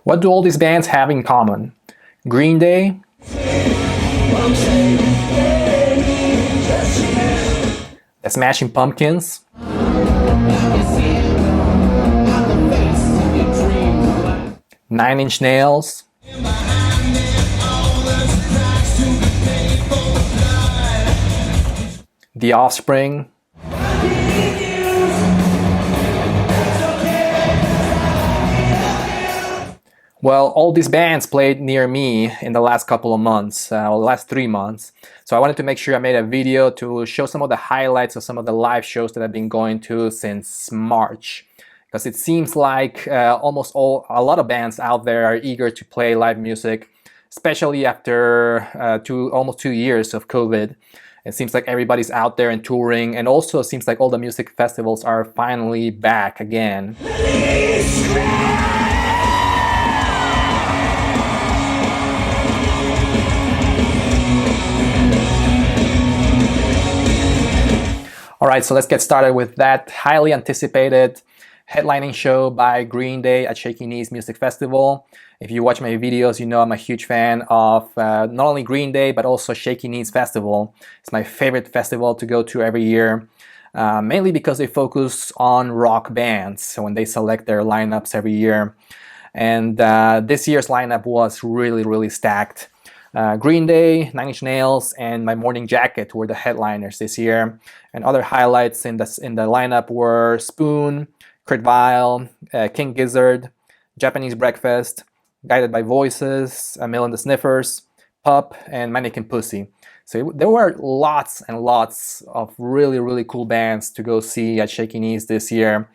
What do all these bands have in common? Green Day, The Smashing Pumpkins, Nine Inch Nails, The Offspring, well, all these bands played near me in the last couple of months, last 3 months. So I wanted to make sure I made a video to show some of the highlights of some of the live shows that I've been going to since March. Because it seems like a lot of bands out there are eager to play live music, especially after almost 2 years of COVID. It seems like everybody's out there and touring, and also it seems like all the music festivals are finally back again. Alright, so let's get started with that highly anticipated headlining show by Green Day at Shaky Music Festival. If you watch my videos, you know I'm a huge fan of not only Green Day, but also Shaky Festival. It's my favorite festival to go to every year, mainly because they focus on rock bands so when they select their lineups every year. And this year's lineup was really stacked. Green Day, Nine Inch Nails, and My Morning Jacket were the headliners this year. And other highlights in the lineup were Spoon, Kurt Vile, King Gizzard, Japanese Breakfast, Guided by Voices, Amyl and the Sniffers, PUP, and Mannequin Pussy. So there were lots and lots of really cool bands to go see at Shaky Knees this year.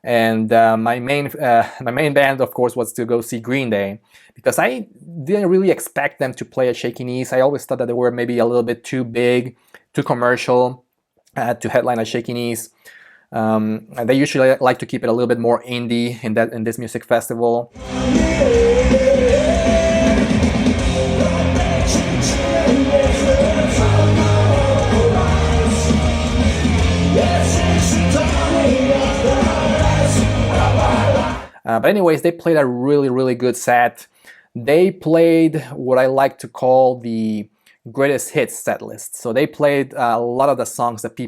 And my main band, of course, was to go see Green Day, because I didn't really expect them to play at Shaky Knees. I always thought that they were maybe a little bit too big, too commercial to headline at Shaky Knees. They usually like to keep it a little bit more indie in this music festival. But anyways, they played a really good set. They played what I like to call the greatest hits set list. So they played a lot of the songs that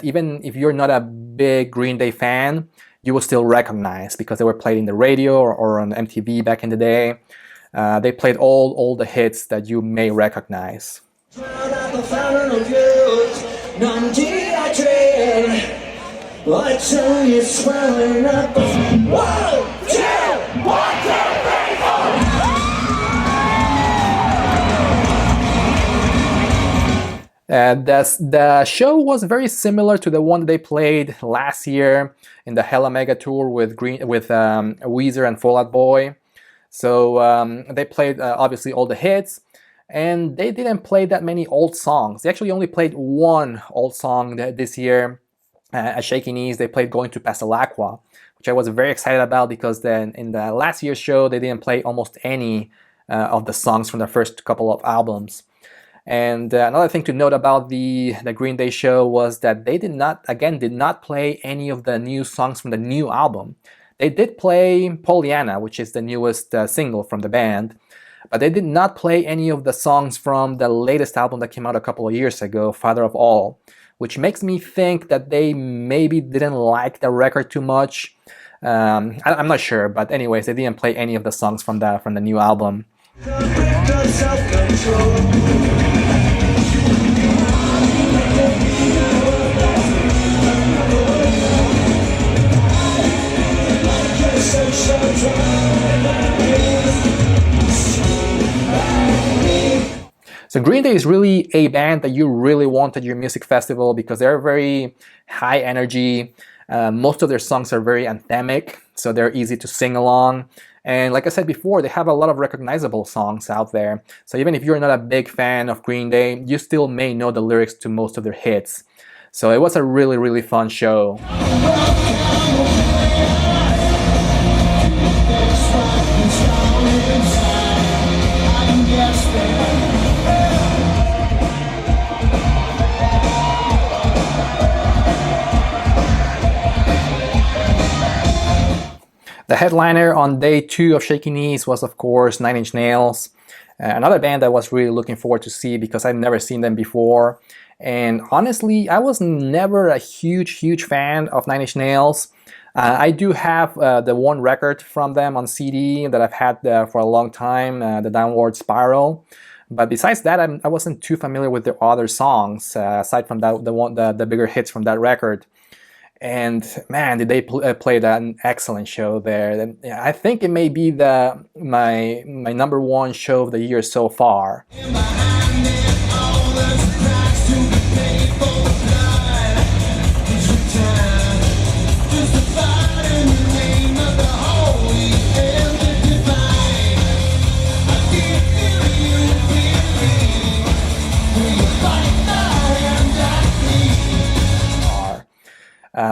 even if you're not a big Green Day fan, you will still recognize because they were played in the radio or on MTV back in the day. They played all the hits that you may recognize. The show was very similar to the one that they played last year in the Hella Mega Tour with Weezer and Fall Out Boy. So they played obviously all the hits, and they didn't play that many old songs. They actually only played one old song this year at Shaky Knees. They played Going to Pasalacqua, which I was very excited about because then in the last year's show they didn't play almost any of the songs from the first couple of albums. And another thing to note about the Green Day show was that they did not play any of the new songs from the new album. They did play Pollyanna, which is the newest single from the band, but they did not play any of the songs from the latest album that came out a couple of years ago, Father of All, which makes me think that they maybe didn't like the record too much. I'm not sure, but anyways, they didn't play any of the songs from the new album. So Green Day is really a band that you really want at your music festival because they're very high energy. Most of their songs are very anthemic, so they're easy to sing along. And like I said before, they have a lot of recognizable songs out there. So even if you're not a big fan of Green Day, you still may know the lyrics to most of their hits. So it was a really fun show. The headliner on day 2 of Shaky Knees was, of course, 9 Inch Nails. Another band I was really looking forward to see because I've never seen them before. And honestly, I was never a huge fan of 9 Inch Nails. I do have the one record from them on CD that I've had for a long time, the Downward Spiral. But besides that, I wasn't too familiar with their other songs, aside from the bigger hits from that record. And man, did they play an excellent show there. And I think it may be my number 1 show of the year so far.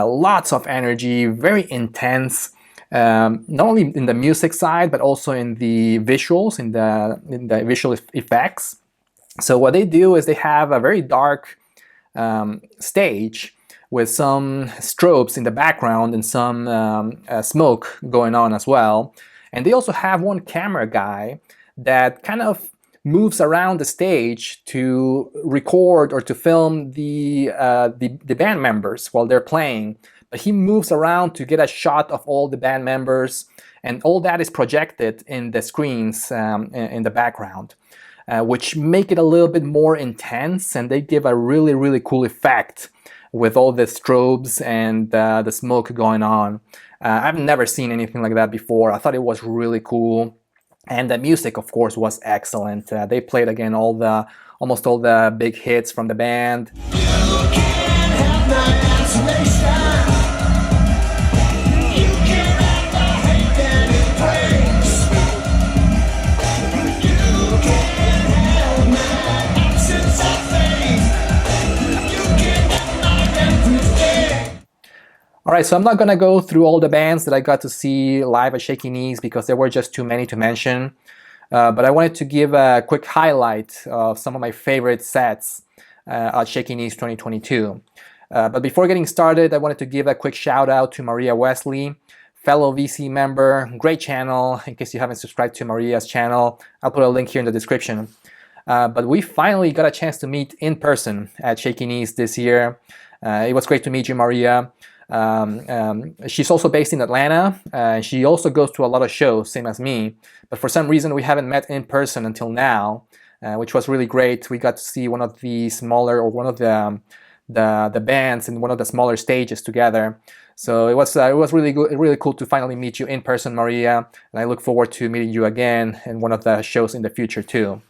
Lots of energy, very intense, not only in the music side, but also in the visuals, in the visual effects. So what they do is they have a very dark stage with some strobes in the background and some smoke going on as well. And they also have one camera guy that kind of moves around the stage to record or to film the band members while they're playing. But he moves around to get a shot of all the band members, and all that is projected in the screens in the background, which make it a little bit more intense, and they give a really cool effect with all the strobes and the smoke going on. I've never seen anything like that before. I thought it was really cool. And the music, of course, was excellent. They played again almost all the big hits from the band. Alright, so I'm not gonna go through all the bands that I got to see live at Shaky Knees because there were just too many to mention. But I wanted to give a quick highlight of some of my favorite sets at Shaky Knees 2022. But before getting started, I wanted to give a quick shout out to Maria Wesley, fellow VC member, great channel. In case you haven't subscribed to Maria's channel, I'll put a link here in the description. But we finally got a chance to meet in person at Shaky Knees this year. It was great to meet you, Maria. She's also based in Atlanta. She also goes to a lot of shows, same as me, but for some reason we haven't met in person until now, which was really great. We got to see one of the smaller, or one of the bands in one of the smaller stages together. So it was really good, really cool to finally meet you in person, Maria, and I look forward to meeting you again in one of the shows in the future too.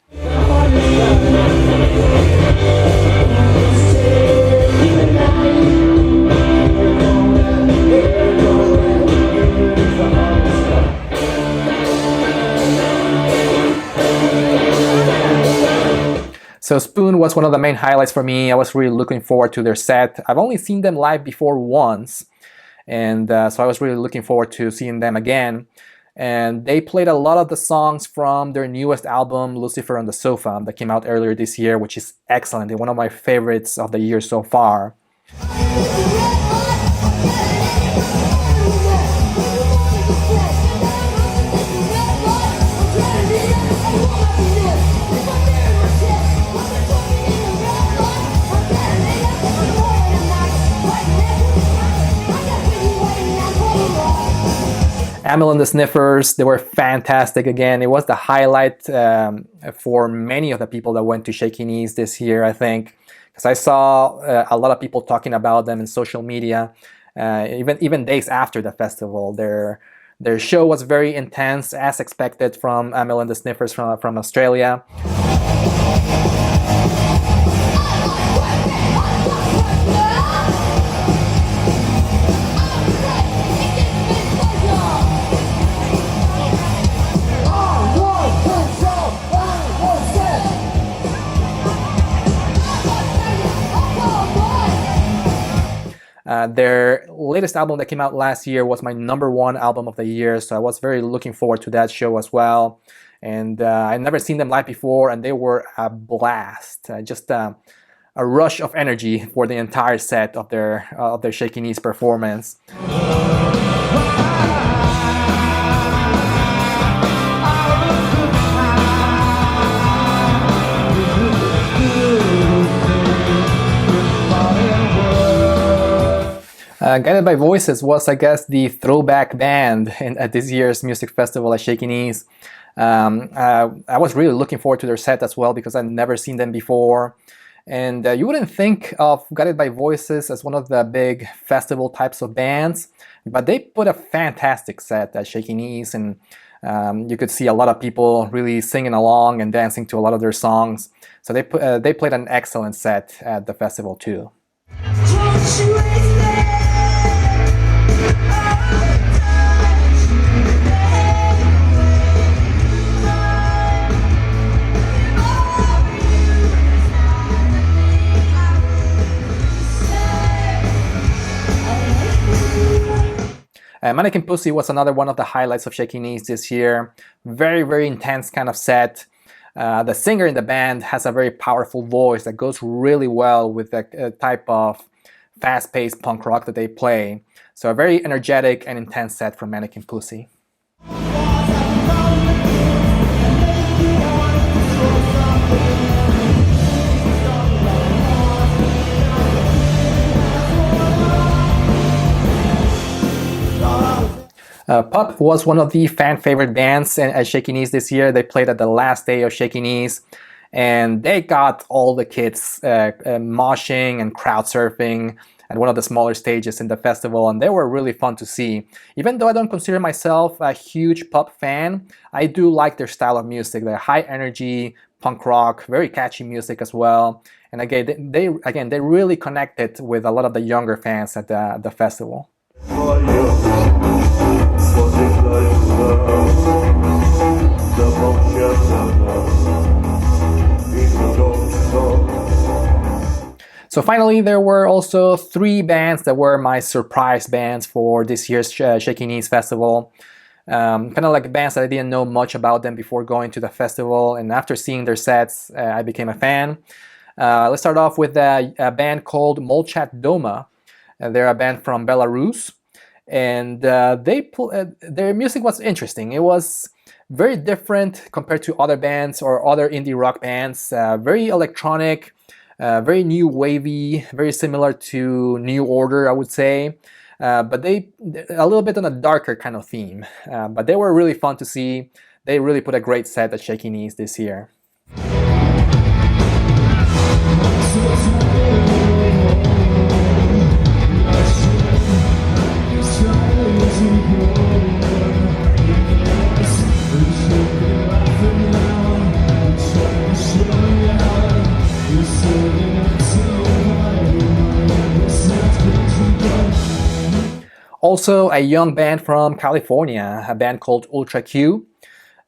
So Spoon was one of the main highlights for me. I was really looking forward to their set. I've only seen them live before once, and so I was really looking forward to seeing them again. And they played a lot of the songs from their newest album, Lucifer on the Sofa, that came out earlier this year, which is excellent and one of my favorites of the year so far. Amyl and the Sniffers, they were fantastic again. It was the highlight for many of the people that went to Shaky Knees this year, I think, because I saw a lot of people talking about them in social media, even days after the festival. Their show was very intense, as expected from Amyl and the Sniffers from Australia. Their latest album that came out last year was my #1 album of the year, so I was very looking forward to that show as well. And I'd never seen them live before, and they were a blast. Just a rush of energy for the entire set of their Shaky Knees performance. Guided by Voices was, I guess, the throwback band at this year's music festival at Shaky Knees. I was really looking forward to their set as well because I'd never seen them before. And you wouldn't think of Guided by Voices as one of the big festival types of bands, but they put a fantastic set at Shaky Knees, and you could see a lot of people really singing along and dancing to a lot of their songs. So they played an excellent set at the festival too. Mannequin Pussy was another one of the highlights of Shaky Knees this year. Very, very intense kind of set. The singer in the band has a very powerful voice that goes really well with the type of fast-paced punk rock that they play. So a very energetic and intense set from Mannequin Pussy. PUP was one of the fan-favorite bands at Shaky Knees this year. They played at the last day of Shaky Knees, and they got all the kids moshing and crowd surfing at one of the smaller stages in the festival, and they were really fun to see. Even though I don't consider myself a huge PUP fan, I do like their style of music. They're high energy, punk rock, very catchy music as well. And again, they really connected with a lot of the younger fans at the festival. So finally, there were also 3 bands that were my surprise bands for this year's Shaky Knees Festival. Kind of like bands that I didn't know much about them before going to the festival, and after seeing their sets, I became a fan. Let's start off with a band called Molchat Doma. They're a band from Belarus, and their music was interesting. It was very different compared to other bands or other indie rock bands. Very electronic, very new wavy, very similar to New Order, I would say. But they a little bit on a darker kind of theme. But they were really fun to see. They really put a great set at Shaky Knees this year. Also, a young band from California, a band called Ultra Q.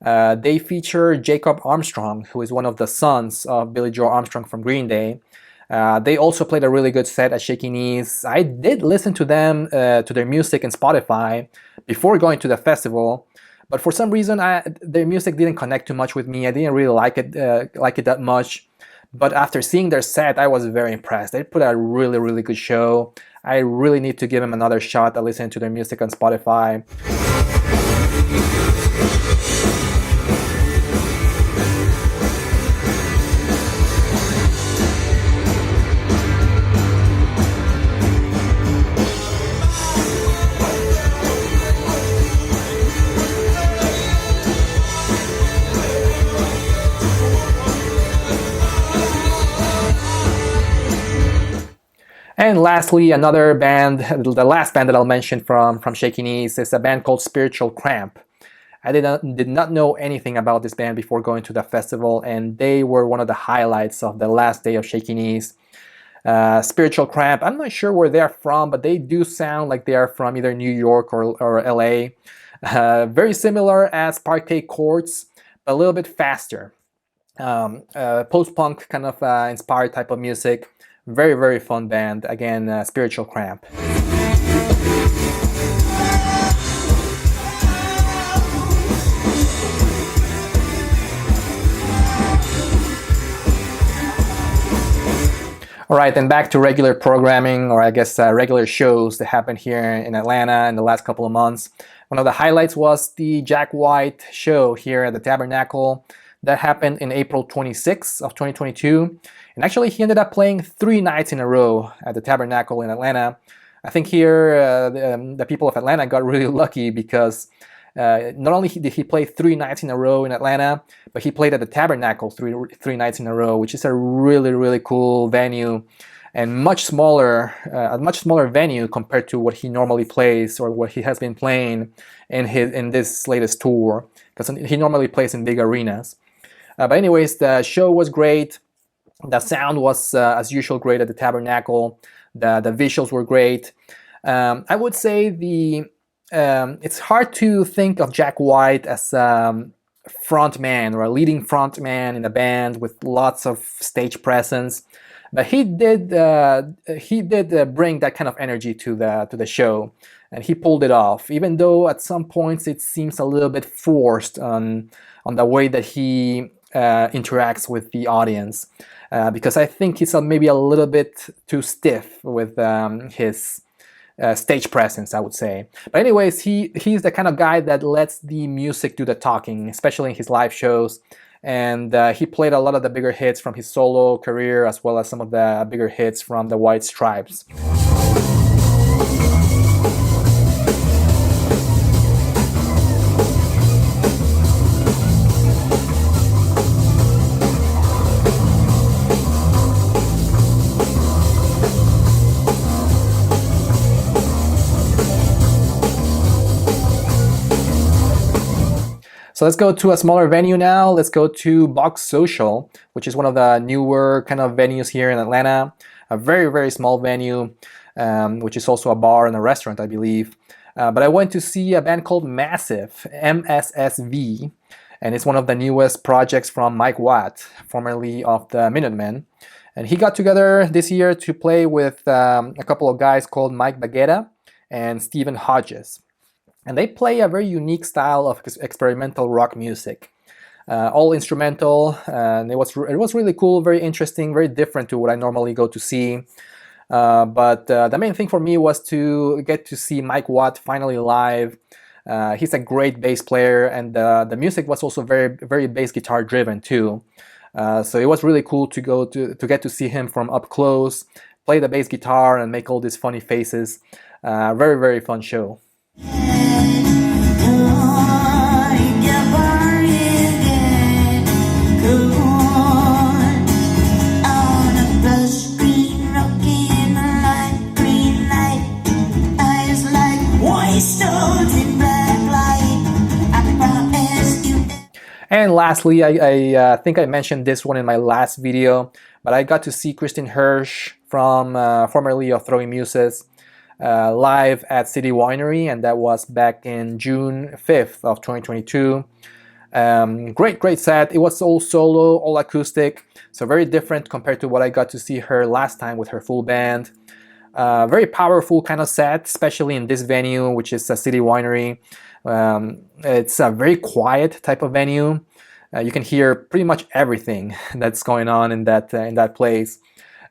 They feature Jacob Armstrong, who is one of the sons of Billy Joe Armstrong from Green Day. They also played a really good set at Shaky Knees. I did listen to them, to their music in Spotify before going to the festival, but for some reason their music didn't connect too much with me. I didn't really like it that much. But after seeing their set, I was very impressed. They put a really, really good show. I really need to give them another shot at listening to their music on Spotify. And lastly, another band, the last band that I'll mention from Shaky Knees is a band called Spiritual Cramp. I did not know anything about this band before going to the festival, and they were one of the highlights of the last day of Shaky Knees. Spiritual Cramp, I'm not sure where they're from, but they do sound like they are from either New York or LA. Very similar as Parquet Courts, but a little bit faster. Post-punk kind of inspired type of music. Very, very fun band. Again, Spiritual Cramp. All right, then back to regular programming, or I guess regular shows that happened here in Atlanta in the last couple of months. One of the highlights was the Jack White show here at the Tabernacle. That happened in April 26th of 2022. And actually, he ended up playing 3 nights in a row at the Tabernacle in Atlanta. I think here the people of Atlanta got really lucky because not only did he play 3 nights in a row in Atlanta, but he played at the Tabernacle three nights in a row, which is a really cool venue and a much smaller venue compared to what he normally plays or what he has been playing in this latest tour, because he normally plays in big arenas. But anyways, the show was great. The sound was as usual great at the Tabernacle. The visuals were great. I would say it's hard to think of Jack White as a front man or a leading front man in a band with lots of stage presence, but he did bring that kind of energy to the show, and he pulled it off, even though at some points it seems a little bit forced on the way that he interacts with the audience, because I think he's maybe a little bit too stiff with his stage presence, I would say. But anyways, he's the kind of guy that lets the music do the talking, especially in his live shows. And he played a lot of the bigger hits from his solo career, as well as some of the bigger hits from the White Stripes. So let's go to a smaller venue now. Let's go to Box Social, which is one of the newer kind of venues here in Atlanta. A very small venue, which is also a bar and a restaurant, I believe. But I went to see a band called Massive, MSSV, and it's one of the newest projects from Mike Watt, formerly of the Minutemen. And he got together this year to play with a couple of guys called Mike Baguetta and Stephen Hodges. And they play a very unique style of experimental rock music, all instrumental, and it was really cool, very interesting, very different to what I normally go to see. But the main thing for me was to get to see Mike Watt finally live. He's a great bass player, and the music was also very bass guitar driven too. So it was really cool to get to see him from up close, play the bass guitar, and make all these funny faces. Very fun show. And lastly, I think I mentioned this one in my last video, but I got to see Kristin Hersh from formerly of Throwing Muses live at City Winery, and that was back in June 5th of 2022. Great set. It was all solo, all acoustic, so very different compared to what I got to see her last time with her full band. Very powerful kind of set, especially in this venue, which is a City Winery. It's a very quiet type of venue. You can hear pretty much everything that's going on in that place.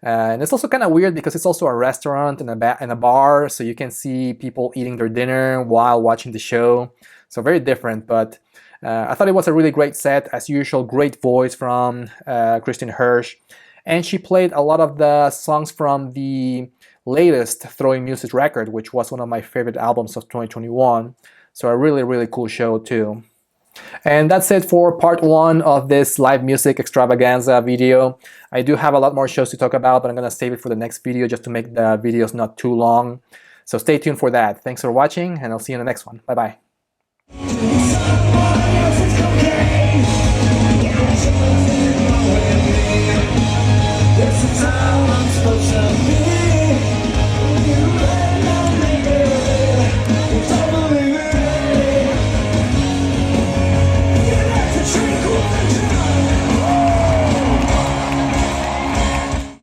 And it's also kind of weird because it's also a restaurant and a bar, so you can see people eating their dinner while watching the show. So very different, but I thought it was a really great set. As usual, great voice from Kristin Hersh. And she played a lot of the songs from the latest Throwing Muses record, which was one of my favorite albums of 2021. So a really cool show too. And that's it for part 1 of this live music extravaganza video. I do have a lot more shows to talk about, but I'm gonna save it for the next video just to make the videos not too long. So stay tuned for that. Thanks for watching, and I'll see you in the next one. Bye bye.